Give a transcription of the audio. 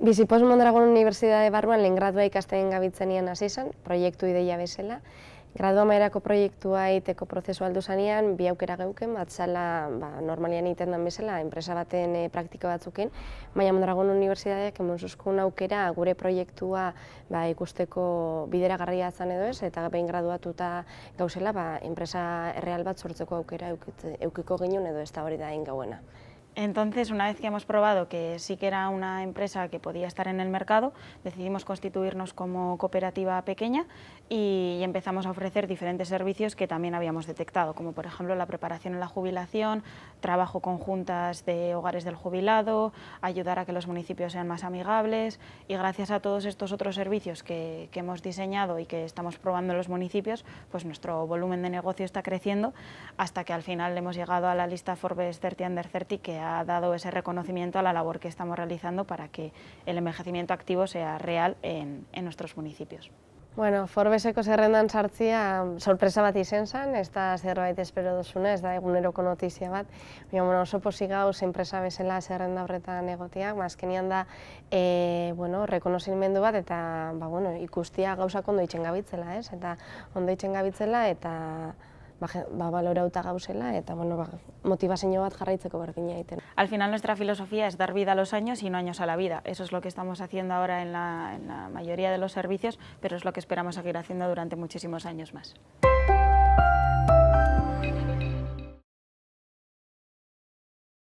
Bizipos Mondragon Unibertsitate barruan lehen gradua ikasten gabitzenian hasi zen, proiektu ideia bezala. Gradua mailako proiektua egiteko prozesua heldu zanean, bi aukera geuken, bat zela normalian egiten den bezala, enpresa baten praktika batzukin, baina Mondragon Unibertsitateak eman zuzkun aukera gure proiektua ikusteko bideragarria zen edo ez, eta behin graduatuta gauzela, enpresa erreal bat sortzeko aukera eukiko ginen edo ez da hori da egin gauena. Entonces, una vez que hemos probado que sí que era una empresa que podía estar en el mercado, decidimos constituirnos como cooperativa pequeña y empezamos a ofrecer diferentes servicios que también habíamos detectado, como por ejemplo la preparación en la jubilación, trabajo con juntas de hogares del jubilado, ayudar a que los municipios sean más amigables, y gracias a todos estos otros servicios que hemos diseñado y que estamos probando en los municipios, pues nuestro volumen de negocio está creciendo hasta que al final hemos llegado a la lista Forbes 30 Under 30, que ha dado ese reconocimiento a la labor que estamos realizando para que el envejecimiento activo sea real en nuestros municipios. Bueno, Forbeseko zerrendan sartzia sorpresa bat izen zen, ez da zerbait espero duzuna, ez da eguneroko notizia bat. Baina oso pozik gauz enpresa bezala zerrenda horretan egotiak, azkenean da rekonozimendu bat eta ikustia gauzak ondo itzen gabitzela, ez? Eta ondo itzen gabitzela eta balorauta gauzela eta motivazio bat jarraitzeko berdina egiten. Al final nuestra filosofía es dar vida a los años y no años a la vida. Eso es lo que estamos haciendo ahora en la mayoría de los servicios, pero es lo que esperamos seguir haciendo durante muchísimos años más.